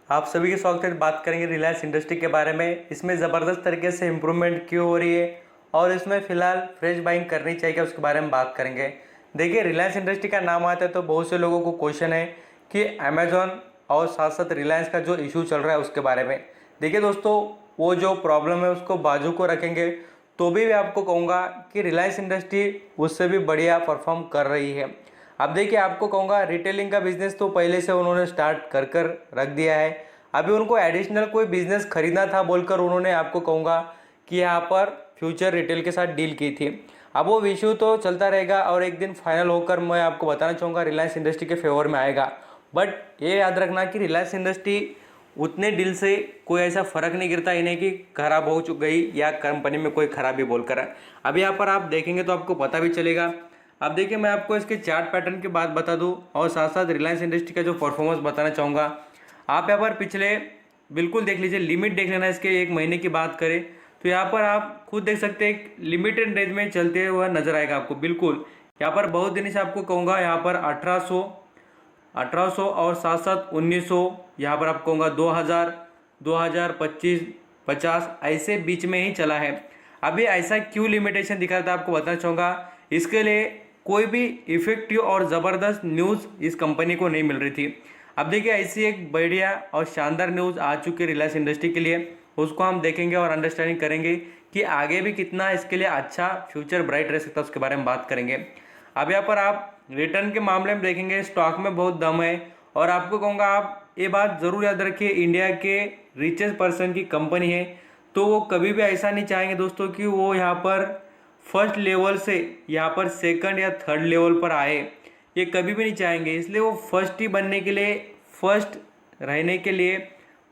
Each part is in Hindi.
आप सभी के स्वागत है। बात करेंगे रिलायंस इंडस्ट्री के बारे में। इसमें ज़बरदस्त तरीके से इम्प्रूवमेंट क्यों हो रही है और इसमें फ़िलहाल फ्रेश बाइंग करनी चाहिए क्या, उसके बारे में बात करेंगे। देखिए, रिलायंस इंडस्ट्री का नाम आता है तो बहुत से लोगों को क्वेश्चन है कि अमेजॉन और साथ साथ रिलायंस का जो इशू चल रहा है उसके बारे में। देखिए दोस्तों, वो जो प्रॉब्लम है उसको बाजू को रखेंगे तो भी मैं आपको कहूँगा कि रिलायंस इंडस्ट्री उससे भी बढ़िया परफॉर्म कर रही है। अब देखिए, आपको कहूँगा रिटेलिंग का बिजनेस तो पहले से उन्होंने स्टार्ट कर कर रख दिया है। अभी उनको एडिशनल कोई बिजनेस खरीदना था बोलकर उन्होंने, आपको कहूँगा कि यहाँ पर फ्यूचर रिटेल के साथ डील की थी। अब वो इशू तो चलता रहेगा और एक दिन फाइनल होकर मैं आपको बताना चाहूँगा रिलायंस इंडस्ट्री के फेवर में आएगा। बट ये याद रखना कि रिलायंस इंडस्ट्री उतने डील से कोई ऐसा फर्क नहीं गिरता इन्हें कि खराब हो चुक गई या कंपनी में कोई खराबी बोलकर। अब यहाँ पर आप देखेंगे तो आपको पता भी चलेगा। अब देखिए, मैं आपको इसके चार्ट पैटर्न की बात बता दूं और साथ साथ रिलायंस इंडस्ट्री का जो परफॉर्मेंस बताना चाहूँगा। आप यहाँ पर पिछले बिल्कुल देख लीजिए, लिमिट देख लेना। इसके एक महीने की बात करें तो यहाँ पर आप खुद देख सकते हैं लिमिटेड रेंज में चलते हुए नजर आएगा आपको। बिल्कुल यहाँ पर बहुत दिन से आपको कहूँगा यहाँ पर 1800 और साथ साथ 1900, यहाँ पर आपको कहूँगा 2000, 2025, 50 ऐसे बीच में ही चला है। अभी ऐसा क्यों लिमिटेशन दिखा था आपको बताना चाहूँगा। इसके लिए कोई भी इफेक्टिव और ज़बरदस्त न्यूज़ इस कंपनी को नहीं मिल रही थी। अब देखिए, ऐसी एक बढ़िया और शानदार न्यूज़ आ चुकी है रिलायंस इंडस्ट्री के लिए, उसको हम देखेंगे और अंडरस्टैंडिंग करेंगे कि आगे भी कितना इसके लिए अच्छा फ्यूचर ब्राइट रह सकता है, उसके बारे में बात करेंगे। अब यहाँ पर आप रिटर्न के मामले में देखेंगे स्टॉक में बहुत दम है और आपको कहूँगा आप ये बात ज़रूर याद रखिए, इंडिया के रिचेस्ट पर्सन की कंपनी है तो वो कभी भी ऐसा नहीं चाहेंगे दोस्तों कि वो यहाँ पर फर्स्ट लेवल से यहाँ पर सेकंड या थर्ड लेवल पर आए, ये कभी भी नहीं चाहेंगे। इसलिए वो फर्स्ट ही बनने के लिए, फर्स्ट रहने के लिए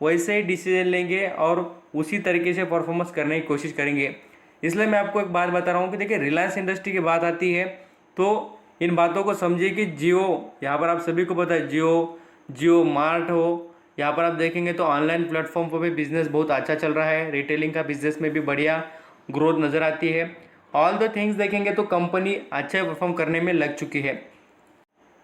वैसे ही डिसीजन लेंगे और उसी तरीके से परफॉर्मेंस करने की कोशिश करेंगे। इसलिए मैं आपको एक बात बता रहा हूँ कि देखिए, रिलायंस इंडस्ट्री की बात आती है तो इन बातों को समझिए कि जियो, यहाँ पर आप सभी को पता है जियो मार्ट हो, यहाँ पर आप देखेंगे तो ऑनलाइन प्लेटफॉर्म पर भी बिजनेस बहुत अच्छा चल रहा है। रिटेलिंग का बिजनेस में भी बढ़िया ग्रोथ नज़र आती है। ऑल द थिंग्स देखेंगे तो कंपनी अच्छा परफॉर्म करने में लग चुकी है।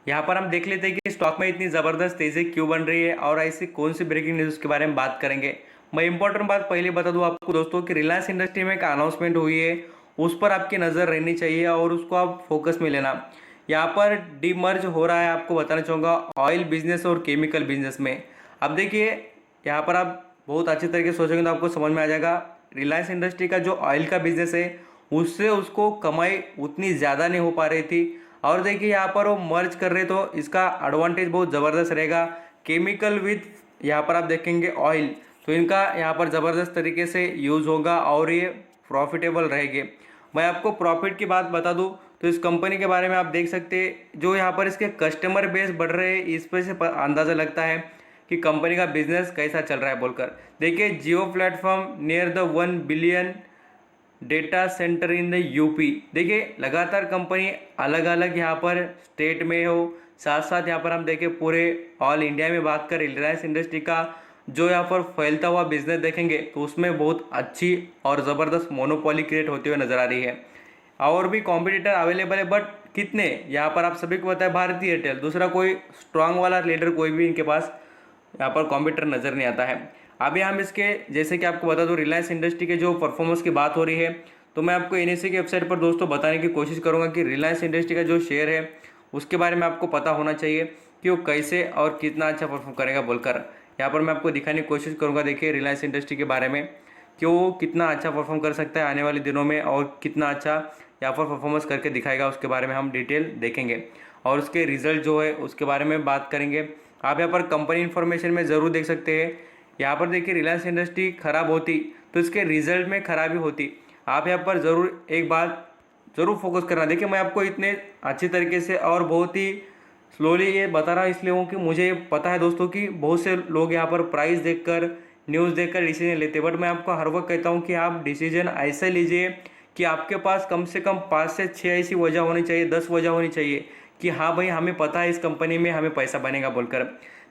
यहाँ पर हम देख लेते हैं कि स्टॉक में इतनी ज़बरदस्त तेज़ी क्यों बन रही है और ऐसी कौन सी ब्रेकिंग न्यूज़ के बारे में बात करेंगे। मैं इंपॉर्टेंट बात पहले बता दूँ आपको दोस्तों कि रिलायंस इंडस्ट्री में एक अनाउंसमेंट हुई है, उस पर आपकी नज़र रहनी चाहिए और उसको आप फोकस में लेना। यहाँ पर डीमर्ज हो रहा है, आपको बताना चाहूँगा ऑयल बिजनेस और केमिकल बिजनेस में। अब देखिए, यहाँ पर आप बहुत अच्छे तरीके से सोचेंगे तो आपको समझ में आ जाएगा रिलायंस इंडस्ट्री का जो ऑयल का बिजनेस है उससे उसको कमाई उतनी ज़्यादा नहीं हो पा रही थी। और देखिए, यहाँ पर वो मर्ज कर रहे तो इसका एडवांटेज बहुत ज़बरदस्त रहेगा। केमिकल विथ यहाँ पर आप देखेंगे ऑयल, तो इनका यहाँ पर ज़बरदस्त तरीके से यूज़ होगा और ये प्रॉफिटेबल रहेंगे। मैं आपको प्रॉफिट की बात बता दूँ तो इस कंपनी के बारे में आप देख सकते हैं जो यहाँ पर इसके कस्टमर बेस बढ़ रहे हैं, इस पर से अंदाज़ा लगता है कि कंपनी का बिजनेस कैसा चल रहा है बोलकर। देखिए, Jio platform near the 1 billion data centre in the UP. देखिए, लगातार कंपनी अलग अलग यहाँ पर स्टेट में हो, साथ साथ यहाँ पर हम देखें पूरे ऑल इंडिया में बात करें रिलायंस इंडस्ट्री का जो यहाँ पर फैलता हुआ बिजनेस देखेंगे तो उसमें बहुत अच्छी और ज़बरदस्त मोनोपोली क्रिएट होते हुए नजर आ रही है। और भी कॉम्पिटिटर अवेलेबल है, बट कितने, यहाँ पर आप सभी को पता है भारतीय एयरटेल, दूसरा कोई स्ट्रांग वाला लीडर कोई भी इनके पास यहाँ पर कॉम्पिटिटर नज़र नहीं आता है। अभी हम इसके जैसे कि आपको बता दूं रिलायंस इंडस्ट्री के जो परफॉर्मेंस की बात हो रही है तो मैं आपको एनएससी की वेबसाइट पर दोस्तों बताने की कोशिश करूंगा कि रिलायंस इंडस्ट्री का जो शेयर है उसके बारे में आपको पता होना चाहिए कि वो कैसे और कितना अच्छा परफॉर्म करेगा बोलकर। यहाँ पर मैं आपको दिखाने की कोशिश करूँगा। देखिए, रिलायंस इंडस्ट्री के बारे में कि वो कितना अच्छा परफॉर्म कर सकता है आने वाले दिनों में और कितना अच्छा यहाँ पर परफॉर्मेंस करके दिखाएगा, उसके बारे में हम डिटेल देखेंगे और उसके रिजल्ट जो है उसके बारे में बात करेंगे। आप यहाँ पर कंपनी इन्फॉर्मेशन में ज़रूर देख सकते हैं। यहाँ पर देखिए, रिलायंस इंडस्ट्री खराब होती तो इसके रिजल्ट में खराबी होती। आप यहाँ पर ज़रूर एक बात ज़रूर फोकस करना। देखिए, मैं आपको इतने अच्छी तरीके से और बहुत ही स्लोली ये बता रहा इसलिए हूँ कि मुझे पता है दोस्तों कि बहुत से लोग यहाँ पर प्राइस देखकर, न्यूज़ देखकर डिसीजन लेते, बट मैं आपको हर वक्त कहता हूँ कि आप डिसीजन ऐसे लीजिए कि आपके पास कम से कम 5 से 6 ऐसी वजह होनी चाहिए, 10 वजह होनी चाहिए कि हाँ भाई, हमें पता है इस कंपनी में हमें पैसा बनेगा बोलकर।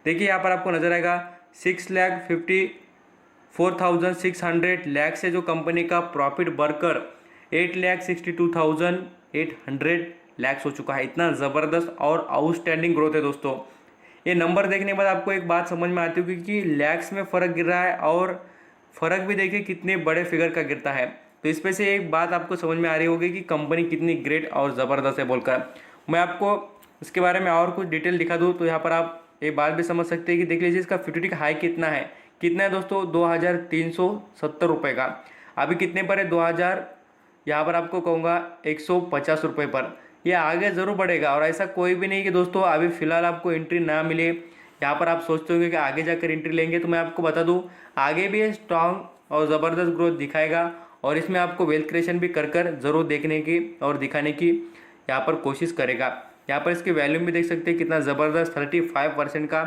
देखिए, यहाँ पर आपको नजर आएगा 6,54,600 लाख से जो कंपनी का प्रॉफिट बढ़कर 8,62,800 लाख हो चुका है। इतना ज़बरदस्त और आउटस्टैंडिंग ग्रोथ है दोस्तों। ये नंबर देखने के बाद आपको एक बात समझ में आती होगी कि लैक्स में फ़र्क गिर रहा है और फ़र्क भी देखिए कितने बड़े फिगर का गिरता है। तो इस पे से एक बात आपको समझ में आ रही होगी कि कंपनी कितनी ग्रेट और ज़बरदस्त है बोलकर। मैं आपको इसके बारे में और कुछ डिटेल दिखा दूँ तो यहाँ पर आप एक बात भी समझ सकते हैं कि देख लीजिए इसका 50 का हाई कितना है दोस्तों, 2370 रुपये का। अभी कितने पर है, 2000, यहाँ पर आपको कहूँगा 150 रुपये पर। ये आगे ज़रूर बढ़ेगा और ऐसा कोई भी नहीं कि दोस्तों अभी फ़िलहाल आपको एंट्री ना मिले। यहाँ पर आप सोचते होंगे कि आगे जाकर एंट्री लेंगे, तो मैं आपको बता दूँ आगे भी ये स्ट्रॉन्ग और ज़बरदस्त ग्रोथ दिखाएगा और इसमें आपको वेल्थ क्रिएशन भी कर ज़रूर देखने की और दिखाने की यहाँ पर कोशिश करेगा। यहाँ पर इसकी वैल्यूम भी देख सकते हैं कितना ज़बरदस्त 35% का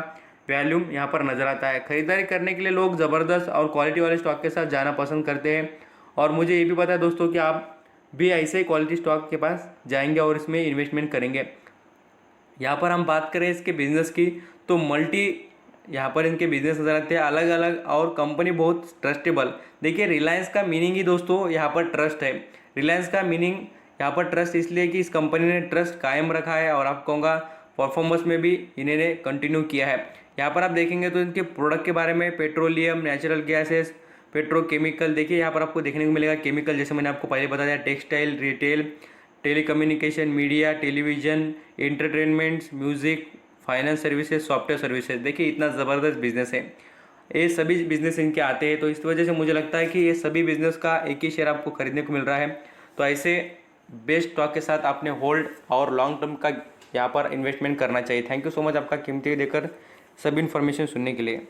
वैल्यूम यहाँ पर नज़र आता है। खरीदारी करने के लिए लोग ज़बरदस्त और क्वालिटी वाले स्टॉक के साथ जाना पसंद करते हैं और मुझे ये भी पता है दोस्तों कि आप भी ऐसे ही क्वालिटी स्टॉक के पास जाएंगे और इसमें इन्वेस्टमेंट करेंगे। यहाँ पर हम बात करें इसके बिज़नेस की तो यहाँ पर इनके बिजनेस नजर आते हैं अलग अलग और कंपनी बहुत ट्रस्टेबल। देखिए रिलायंस का मीनिंग ही दोस्तों यहाँ पर ट्रस्ट है। रिलायंस का मीनिंग यहाँ पर ट्रस्ट इसलिए कि इस कंपनी ने ट्रस्ट कायम रखा है और आप कहूँगा परफॉर्मेंस में भी इन्होंने कंटिन्यू किया है। यहाँ पर आप देखेंगे तो इनके प्रोडक्ट के बारे में पेट्रोलियम, नेचुरल गैसेस, पेट्रोकेमिकल, देखिए यहाँ पर आपको देखने को मिलेगा केमिकल, जैसे मैंने आपको पहले बताया, textile, retail, telecommunication, media, television, entertainments, music, finance services, software services. देखिए इतना ज़बरदस्त बिजनेस है, ये सभी बिजनेस इनके आते हैं। तो इस वजह से मुझे लगता है कि ये सभी बिजनेस का एक ही शेयर आपको खरीदने को मिल रहा है। तो ऐसे बेस्ट स्टॉक के साथ आपने होल्ड और लॉन्ग टर्म का यहाँ पर इन्वेस्टमेंट करना चाहिए। थैंक यू सो मच आपका कीमती देकर सभी इन्फॉर्मेशन सुनने के लिए।